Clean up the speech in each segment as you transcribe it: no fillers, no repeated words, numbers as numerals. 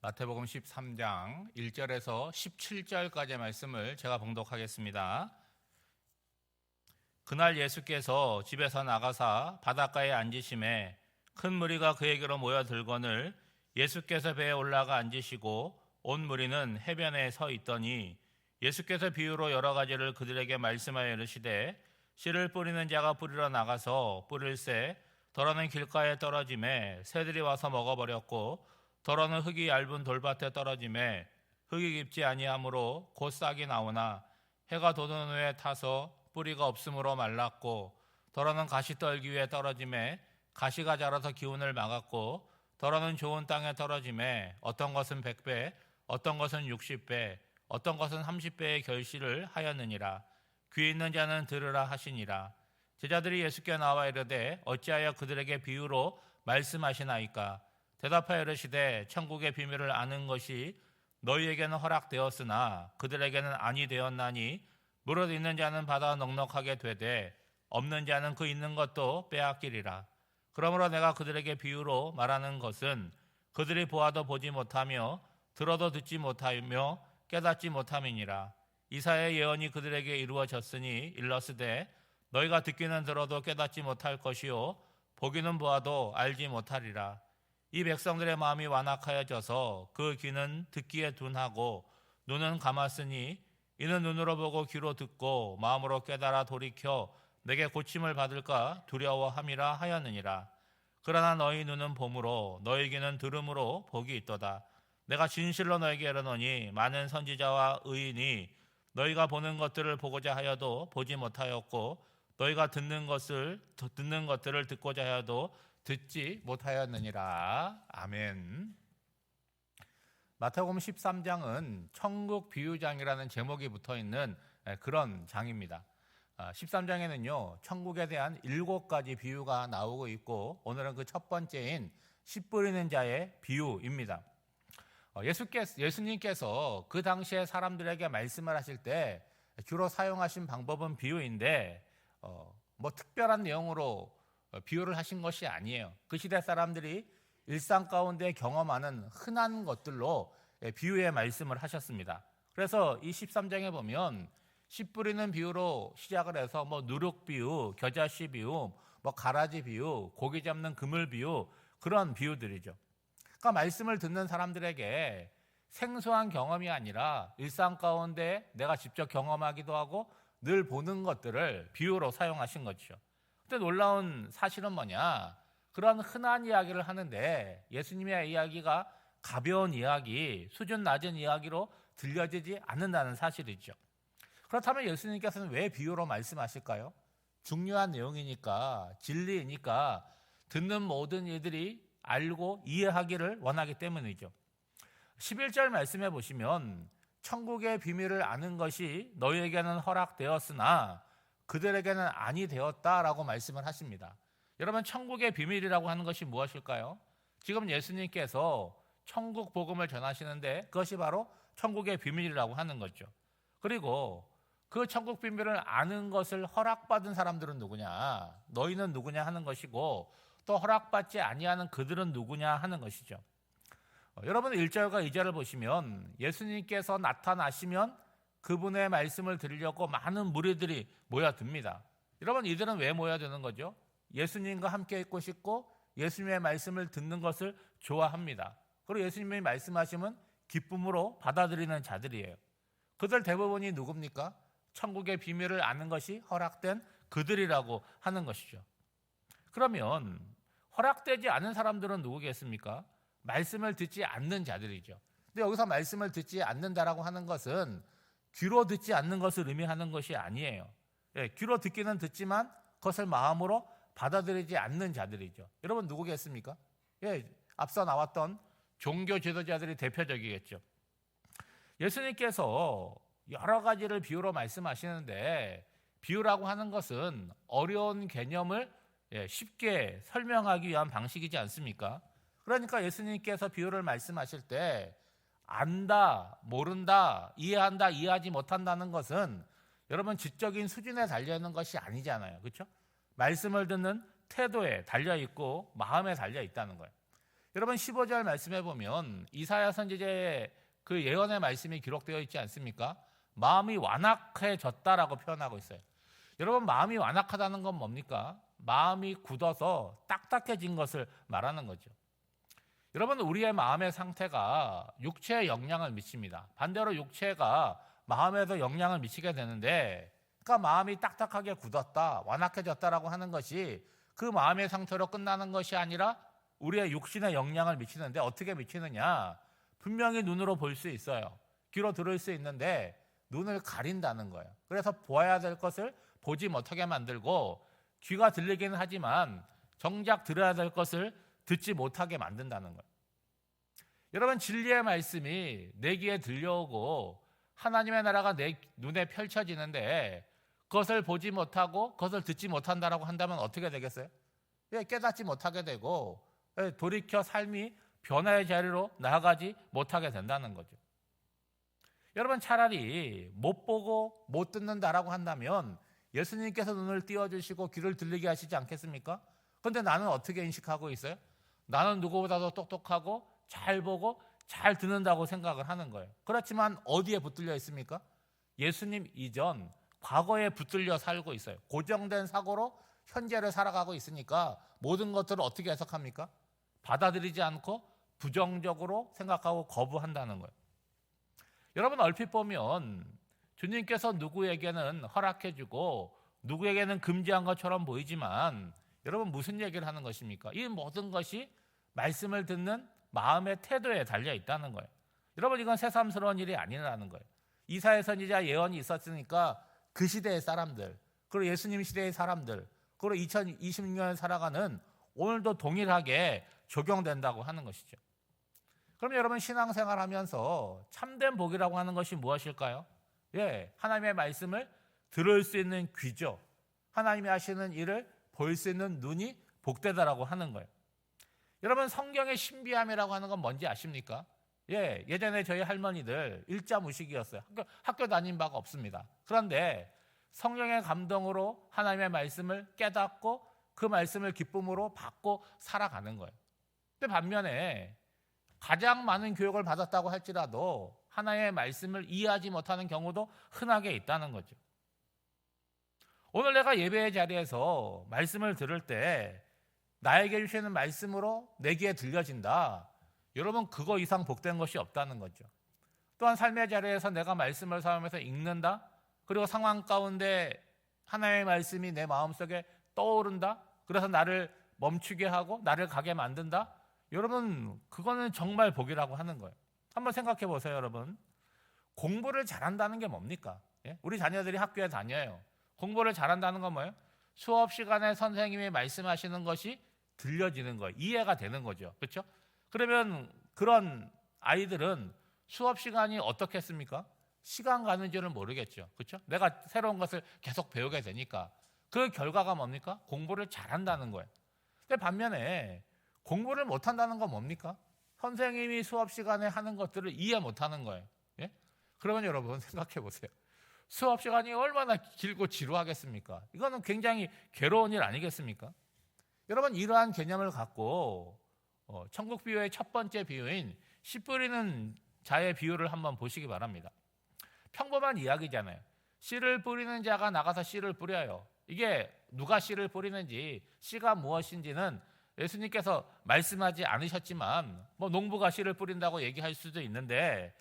마태복음 13장 1절에서 17절까지의 말씀을 제가 봉독하겠습니다. 그날 예수께서 집에서 나가사 바닷가에 앉으심에 큰 무리가 그에게로 모여들거늘 예수께서 배에 올라가 앉으시고 온 무리는 해변에 서 있더니 예수께서 비유로 여러 가지를 그들에게 말씀하여 이르시되 씨를 뿌리는 자가 뿌리러 나가서 뿌릴새 더러는 길가에 떨어짐에 새들이 와서 먹어버렸고 더러는 흙이 얇은 돌밭에 떨어짐에 흙이 깊지 아니하므로 곧 싹이 나오나 해가 돋은 후에 타서 뿌리가 없으므로 말랐고 더러는 가시떨기 위에 떨어짐에 가시가 자라서 기운을 막았고 더러는 좋은 땅에 떨어짐에 어떤 것은 100배 어떤 것은 60배 어떤 것은 30배의 결실을 하였느니라. 귀 있는 자는 들으라 하시니라. 제자들이 예수께 나와 이르되 어찌하여 그들에게 비유로 말씀하시나이까. 대답하여 이르시되 천국의 비밀을 아는 것이 너희에게는 허락되었으나 그들에게는 아니 되었나니 무릇 있는 자는 받아 넉넉하게 되되 없는 자는 그 있는 것도 빼앗기리라. 그러므로 내가 그들에게 비유로 말하는 것은 그들이 보아도 보지 못하며 들어도 듣지 못하며 깨닫지 못함이니라. 이사야의 예언이 그들에게 이루어졌으니 일러스되 너희가 듣기는 들어도 깨닫지 못할 것이요 보기는 보아도 알지 못하리라. 이 백성들의 마음이 완악하여져서 그 귀는 듣기에 둔하고 눈은 감았으니 이는 눈으로 보고 귀로 듣고 마음으로 깨달아 돌이켜 내게 고침을 받을까 두려워함이라 하였느니라. 그러나 너희 눈은 봄으로 너희 귀는 들음으로 복이 있도다. 내가 진실로 너에게 이르노니 많은 선지자와 의인이 너희가 보는 것들을 보고자 하여도 보지 못하였고 너희가 듣는 것들을 듣고자 하여도 듣지 못하였느니라. 아멘. 마태복음 13장은 천국 비유장이라는 제목이 붙어있는 그런 장입니다. 13장에는요 천국에 대한 7가지 비유가 나오고 있고 오늘은 그 첫 번째인 씨 뿌리는 자의 비유입니다. 예수님께서 그 당시에 사람들에게 말씀을 하실 때 주로 사용하신 방법은 비유인데 뭐 특별한 내용으로 비유를 하신 것이 아니에요. 그 시대 사람들이 일상 가운데 경험하는 흔한 것들로 비유의 말씀을 하셨습니다. 그래서 이 13장에 보면 씨 뿌리는 비유로 시작을 해서 뭐 누룩 비유, 겨자씨 비유, 뭐 가라지 비유, 고기 잡는 그물 비유 그런 비유들이죠. 그러니까 말씀을 듣는 사람들에게 생소한 경험이 아니라 일상 가운데 내가 직접 경험하기도 하고 늘 보는 것들을 비유로 사용하신 거죠. 근데 놀라운 사실은 뭐냐? 그런 흔한 이야기를 하는데 예수님의 이야기가 가벼운 이야기, 수준 낮은 이야기로 들려지지 않는다는 사실이죠. 그렇다면 예수님께서는 왜 비유로 말씀하실까요? 중요한 내용이니까, 진리이니까 듣는 모든 이들이 알고 이해하기를 원하기 때문이죠. 11절 말씀해 보시면 천국의 비밀을 아는 것이 너희에게는 허락되었으나 그들에게는 아니 되었다라고 말씀을 하십니다. 여러분 천국의 비밀이라고 하는 것이 무엇일까요? 지금 예수님께서 천국 복음을 전하시는데 그것이 바로 천국의 비밀이라고 하는 거죠. 그리고 그 천국 비밀을 아는 것을 허락받은 사람들은 누구냐? 너희는 누구냐 하는 것이고 또 허락받지 아니하는 그들은 누구냐 하는 것이죠. 여러분 1절과 2절을 보시면 예수님께서 나타나시면 그분의 말씀을 들으려고 많은 무리들이 모여듭니다. 여러분 이들은 왜 모여드는 거죠? 예수님과 함께 있고 싶고 예수님의 말씀을 듣는 것을 좋아합니다. 그리고 예수님이 말씀하시면 기쁨으로 받아들이는 자들이에요. 그들 대부분이 누굽니까? 천국의 비밀을 아는 것이 허락된 그들이라고 하는 것이죠. 그러면 허락되지 않은 사람들은 누구겠습니까? 말씀을 듣지 않는 자들이죠. 근데 여기서 말씀을 듣지 않는다라고 하는 것은 귀로 듣지 않는 것을 의미하는 것이 아니에요. 귀로 듣기는 듣지만 그것을 마음으로 받아들이지 않는 자들이죠. 여러분 누구겠습니까? 앞서 나왔던 종교 지도자들이 대표적이겠죠. 예수님께서 여러 가지를 비유로 말씀하시는데 비유라고 하는 것은 어려운 개념을 쉽게 설명하기 위한 방식이지 않습니까? 그러니까 예수님께서 비유를 말씀하실 때 안다, 모른다, 이해한다, 이해하지 못한다는 것은 여러분 지적인 수준에 달려있는 것이 아니잖아요. 그렇죠? 말씀을 듣는 태도에 달려있고 마음에 달려있다는 거예요. 여러분 15절 말씀해 보면 이사야 선지자의 그 예언의 말씀이 기록되어 있지 않습니까? 마음이 완악해졌다라고 표현하고 있어요. 여러분 마음이 완악하다는 건 뭡니까? 마음이 굳어서 딱딱해진 것을 말하는 거죠. 여러분 우리의 마음의 상태가 육체에 영향을 미칩니다. 반대로 육체가 마음에도 영향을 미치게 되는데, 그러니까 마음이 딱딱하게 굳었다, 완악해졌다라고 하는 것이 그 마음의 상태로 끝나는 것이 아니라 우리의 육신에 영향을 미치는데, 어떻게 미치느냐? 분명히 눈으로 볼 수 있어요. 귀로 들을 수 있는데 눈을 가린다는 거예요. 그래서 보아야 될 것을 보지 못하게 만들고, 귀가 들리기는 하지만 정작 들어야 될 것을 듣지 못하게 만든다는 거예요. 여러분 진리의 말씀이 내 귀에 들려오고 하나님의 나라가 내 눈에 펼쳐지는데 그것을 보지 못하고 그것을 듣지 못한다라고 한다면 어떻게 되겠어요? 깨닫지 못하게 되고 돌이켜 삶이 변화의 자리로 나아가지 못하게 된다는 거죠. 여러분 차라리 못 보고 못 듣는다라고 한다면 예수님께서 눈을 띄워주시고 귀를 들리게 하시지 않겠습니까? 그런데 나는 어떻게 인식하고 있어요? 나는 누구보다도 똑똑하고 잘 보고 잘 듣는다고 생각을 하는 거예요. 그렇지만 어디에 붙들려 있습니까? 예수님 이전 과거에 붙들려 살고 있어요. 고정된 사고로 현재를 살아가고 있으니까 모든 것들을 어떻게 해석합니까? 받아들이지 않고 부정적으로 생각하고 거부한다는 거예요. 여러분 얼핏 보면 주님께서 누구에게는 허락해주고 누구에게는 금지한 것처럼 보이지만 여러분 무슨 얘기를 하는 것입니까? 이 모든 것이 말씀을 듣는 마음의 태도에 달려 있다는 거예요. 여러분 이건 새삼스러운 일이 아니라는 거예요. 이사야 선지자 예언이 있었으니까 그 시대의 사람들, 그리고 예수님 시대의 사람들, 그리고 2026년 살아가는 오늘도 동일하게 적용된다고 하는 것이죠. 그럼 여러분 신앙생활 하면서 참된 복이라고 하는 것이 무엇일까요? 하나님의 말씀을 들을 수 있는 귀죠. 하나님이 하시는 일을 볼 수 있는 눈이 복되다라고 하는 거예요. 여러분 성경의 신비함이라고 하는 건 뭔지 아십니까? 예전에 저희 할머니들 일자무식이었어요. 학교 다닌 바가 없습니다. 그런데 성령의 감동으로 하나님의 말씀을 깨닫고 그 말씀을 기쁨으로 받고 살아가는 거예요. 근데 반면에 가장 많은 교육을 받았다고 할지라도 하나님의 말씀을 이해하지 못하는 경우도 흔하게 있다는 거죠. 오늘 내가 예배의 자리에서 말씀을 들을 때 나에게 주시는 말씀으로 내 귀에 들려진다. 여러분 그거 이상 복된 것이 없다는 거죠. 또한 삶의 자리에서 내가 말씀을 사용해서 읽는다. 그리고 상황 가운데 하나님의 말씀이 내 마음속에 떠오른다. 그래서 나를 멈추게 하고 나를 가게 만든다. 여러분 그거는 정말 복이라고 하는 거예요. 한번 생각해 보세요. 여러분 공부를 잘한다는 게 뭡니까? 우리 자녀들이 학교에 다녀요. 공부를 잘한다는 건 뭐예요? 수업 시간에 선생님이 말씀하시는 것이 들려지는 거예요. 이해가 되는 거죠. 그렇죠? 그러면 그런 아이들은 수업 시간이 어떻겠습니까? 시간 가는 줄은 모르겠죠. 그렇죠? 내가 새로운 것을 계속 배우게 되니까 그 결과가 뭡니까? 공부를 잘한다는 거예요. 근데 반면에 공부를 못한다는 건 뭡니까? 선생님이 수업 시간에 하는 것들을 이해 못하는 거예요. 그러면 여러분 생각해 보세요. 수업 시간이 얼마나 길고 지루하겠습니까? 이거는 굉장히 괴로운 일 아니겠습니까? 여러분 이러한 개념을 갖고 천국 비유의 첫 번째 비유인 씨 뿌리는 자의 비유를 한번 보시기 바랍니다. 평범한 이야기잖아요. 씨를 뿌리는 자가 나가서 씨를 뿌려요. 이게 누가 씨를 뿌리는지 씨가 무엇인지는 예수님께서 말씀하지 않으셨지만 농부가 씨를 뿌린다고 얘기할 수도 있는데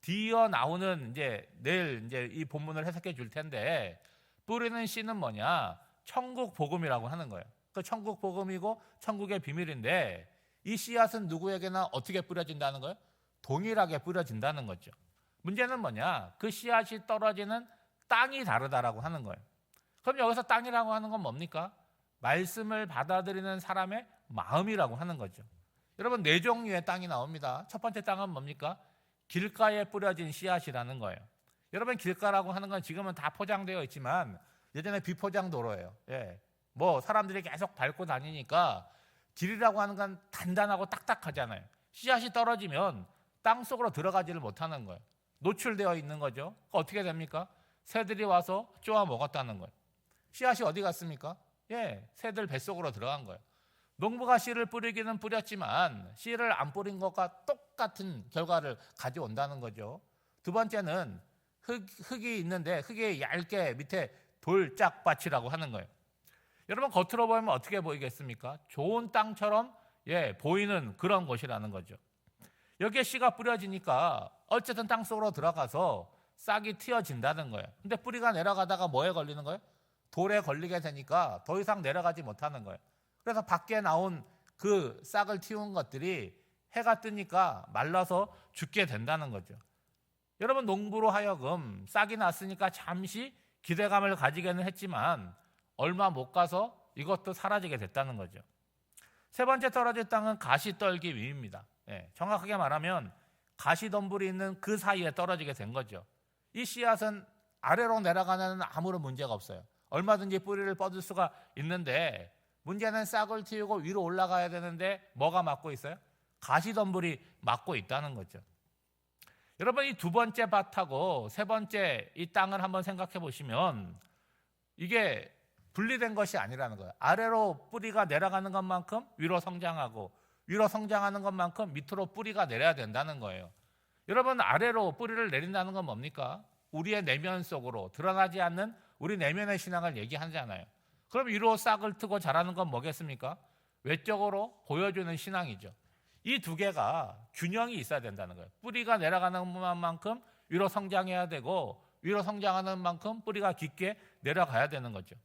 뒤이어 나오는 내일 이 본문을 해석해 줄 텐데 뿌리는 씨는 뭐냐? 천국 복음이라고 하는 거예요. 그 천국 복음이고 천국의 비밀인데 이 씨앗은 누구에게나 어떻게 뿌려진다는 거예요? 동일하게 뿌려진다는 거죠. 문제는 뭐냐? 그 씨앗이 떨어지는 땅이 다르다라고 하는 거예요. 그럼 여기서 땅이라고 하는 건 뭡니까? 말씀을 받아들이는 사람의 마음이라고 하는 거죠. 여러분 네 종류의 땅이 나옵니다. 첫 번째 땅은 뭡니까? 길가에 뿌려진 씨앗이라는 거예요. 여러분 길가라고 하는 건 지금은 다 포장되어 있지만 예전에 비포장 도로예요. 사람들이 계속 밟고 다니니까 길이라고 하는 건 단단하고 딱딱하잖아요. 씨앗이 떨어지면 땅 속으로 들어가지를 못하는 거예요. 노출되어 있는 거죠. 어떻게 됩니까? 새들이 와서 쪼아 먹었다는 거예요. 씨앗이 어디 갔습니까? 새들 뱃속으로 들어간 거예요. 농부가 씨를 뿌리기는 뿌렸지만 씨를 안 뿌린 것과 똑같은 결과를 가져온다는 거죠. 두 번째는 흙이 있는데 흙에 얇게 밑에 돌짝밭이라고 하는 거예요. 여러분 겉으로 보면 어떻게 보이겠습니까? 좋은 땅처럼 보이는 그런 곳이라는 거죠. 여기에 씨가 뿌려지니까 어쨌든 땅 속으로 들어가서 싹이 틔어진다는 거예요. 근데 뿌리가 내려가다가 뭐에 걸리는 거예요? 돌에 걸리게 되니까 더 이상 내려가지 못하는 거예요. 그래서 밖에 나온 그 싹을 틔운 것들이 해가 뜨니까 말라서 죽게 된다는 거죠. 여러분 농부로 하여금 싹이 났으니까 잠시 기대감을 가지게는 했지만 얼마 못 가서 이것도 사라지게 됐다는 거죠. 세 번째 떨어질 땅은 가시떨기 위입니다. 정확하게 말하면 가시덤불이 있는 그 사이에 떨어지게 된 거죠. 이 씨앗은 아래로 내려가는 아무런 문제가 없어요. 얼마든지 뿌리를 뻗을 수가 있는데 문제는 싹을 틔우고 위로 올라가야 되는데 뭐가 막고 있어요? 가시덤불이 막고 있다는 거죠. 여러분 이 두 번째 밭하고 세 번째 이 땅을 한번 생각해 보시면 이게 분리된 것이 아니라는 거예요. 아래로 뿌리가 내려가는 것만큼 위로 성장하고 위로 성장하는 것만큼 밑으로 뿌리가 내려야 된다는 거예요. 여러분 아래로 뿌리를 내린다는 건 뭡니까? 우리의 내면 속으로 드러나지 않는 우리 내면의 신앙을 얘기하잖아요. 그럼 위로 싹을 트고 자라는 건 뭐겠습니까? 외적으로 보여주는 신앙이죠. 이 두 개가 균형이 있어야 된다는 거예요. 뿌리가 내려가는 만큼 위로 성장해야 되고 위로 성장하는 만큼 뿌리가 깊게 내려가야 되는 거죠.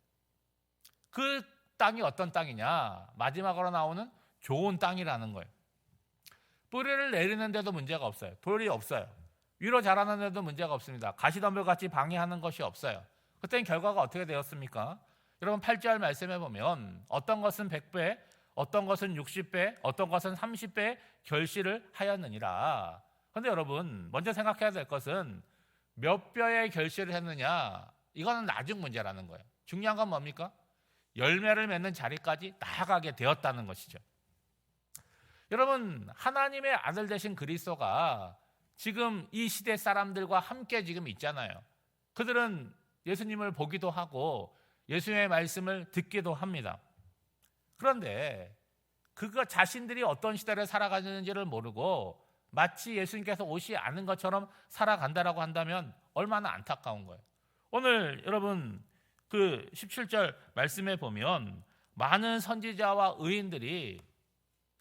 그 땅이 어떤 땅이냐? 마지막으로 나오는 좋은 땅이라는 거예요. 뿌리를 내리는데도 문제가 없어요. 돌이 없어요. 위로 자라는데도 문제가 없습니다. 가시덤불같이 방해하는 것이 없어요. 그때는 결과가 어떻게 되었습니까? 여러분 8절 말씀해 보면 어떤 것은 100배, 어떤 것은 60배, 어떤 것은 30배 결실을 하였느니라. 그런데 여러분 먼저 생각해야 될 것은 몇 배의 결실을 했느냐? 이거는 나중 문제라는 거예요. 중요한 건 뭡니까? 열매를 맺는 자리까지 나아가게 되었다는 것이죠. 여러분 하나님의 아들 되신 그리스도가 지금 이 시대 사람들과 함께 지금 있잖아요. 그들은 예수님을 보기도 하고 예수님의 말씀을 듣기도 합니다. 그런데 그가 자신들이 어떤 시대를 살아가는지를 모르고 마치 예수님께서 오지 않은 것처럼 살아간다라고 한다면 얼마나 안타까운 거예요. 오늘 여러분 그 17절 말씀에 보면 많은 선지자와 의인들이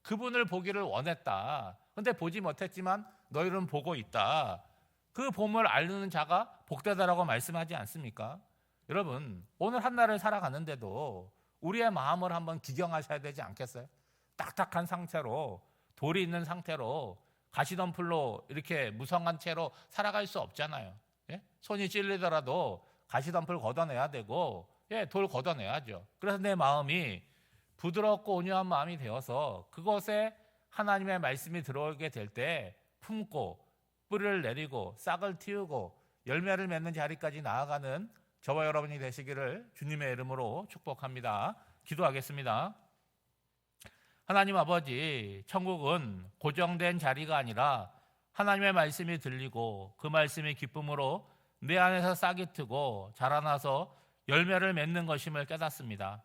그분을 보기를 원했다. 그런데 보지 못했지만 너희는 보고 있다. 그 봄을 알는 자가 복되다라고 말씀하지 않습니까? 여러분 오늘 한날을 살아가는데도 우리의 마음을 한번 기경하셔야 되지 않겠어요? 딱딱한 상태로 돌이 있는 상태로 가시덤불로 이렇게 무성한 채로 살아갈 수 없잖아요. 손이 찔리더라도 가시덤불 걷어내야 되고 돌 걷어내야죠. 그래서 내 마음이 부드럽고 온유한 마음이 되어서 그곳에 하나님의 말씀이 들어오게 될 때 품고 뿌리를 내리고 싹을 틔우고 열매를 맺는 자리까지 나아가는 저와 여러분이 되시기를 주님의 이름으로 축복합니다. 기도하겠습니다. 하나님 아버지, 천국은 고정된 자리가 아니라 하나님의 말씀이 들리고 그 말씀이 기쁨으로 내 안에서 싹이 트고 자라나서 열매를 맺는 것임을 깨닫습니다.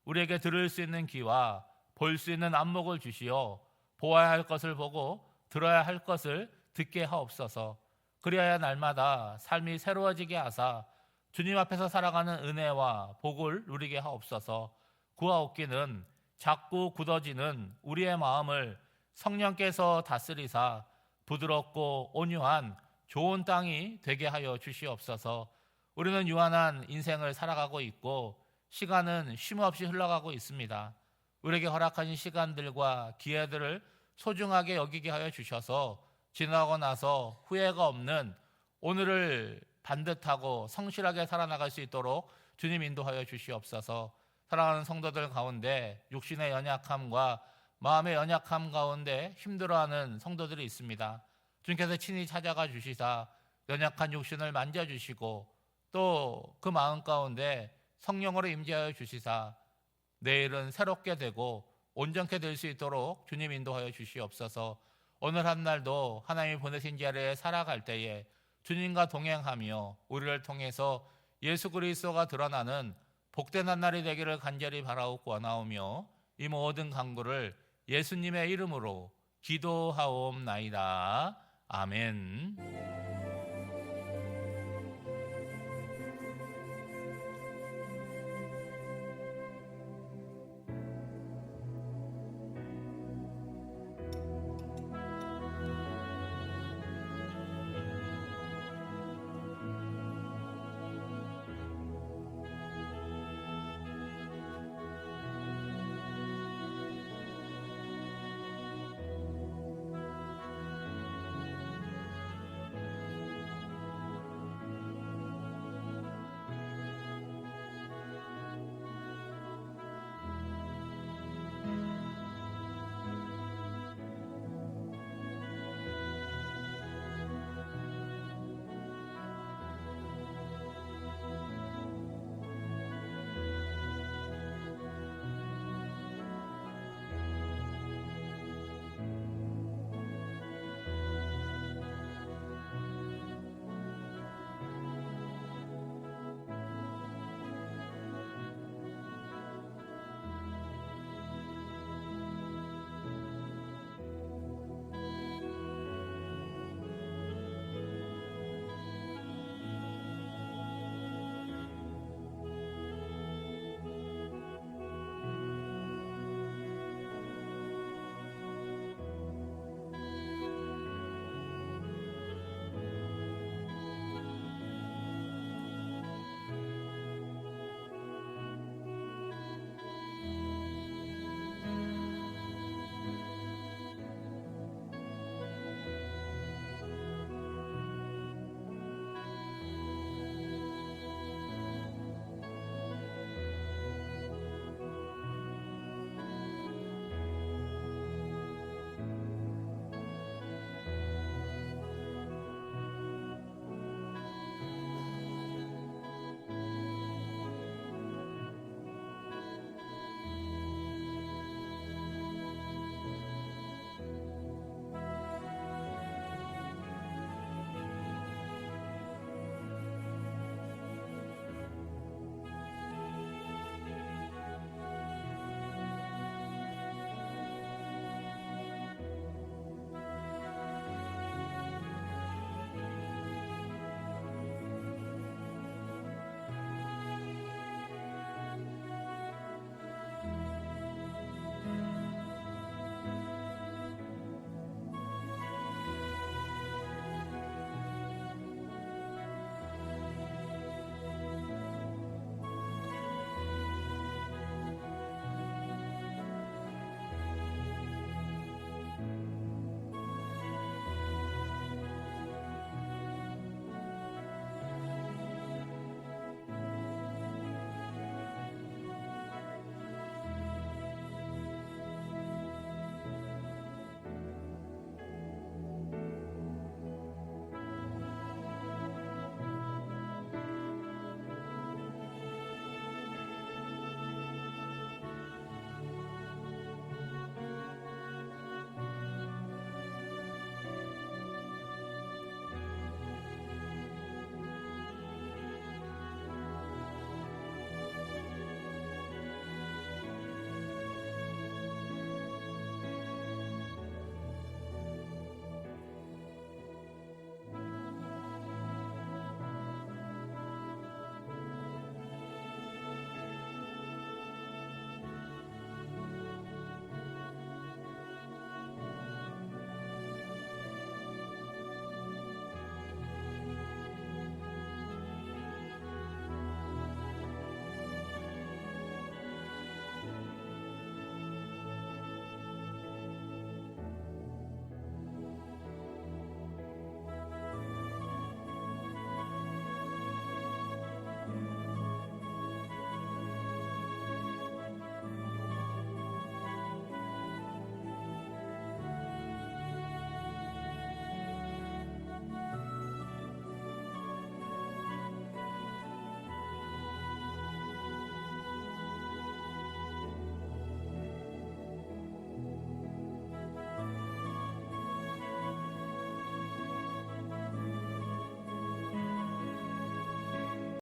우리에게 들을 수 있는 귀와 볼 수 있는 안목을 주시어 보아야 할 것을 보고 들어야 할 것을 듣게 하옵소서. 그리하여 날마다 삶이 새로워지게 하사 주님 앞에서 살아가는 은혜와 복을 누리게 하옵소서. 구하옵기는 자꾸 굳어지는 우리의 마음을 성령께서 다스리사 부드럽고 온유한 좋은 땅이 되게 하여 주시옵소서. 우리는 유한한 인생을 살아가고 있고 시간은 쉼없이 흘러가고 있습니다. 우리에게 허락하신 시간들과 기회들을 소중하게 여기게 하여 주셔서 지나고 나서 후회가 없는 오늘을 반듯하고 성실하게 살아나갈 수 있도록 주님 인도하여 주시옵소서. 사랑하는 성도들 가운데 육신의 연약함과 마음의 연약함 가운데 힘들어하는 성도들이 있습니다. 주님께서 친히 찾아가 주시사 연약한 육신을 만져주시고 또 그 마음 가운데 성령으로 임재하여 주시사 내일은 새롭게 되고 온전케 될 수 있도록 주님 인도하여 주시옵소서. 오늘 한 날도 하나님이 보내신 자리에 살아갈 때에 주님과 동행하며 우리를 통해서 예수 그리스도가 드러나는 복된 한 날이 되기를 간절히 바라옵고 원하오며 이 모든 간구를 예수님의 이름으로 기도하옵나이다. 아멘.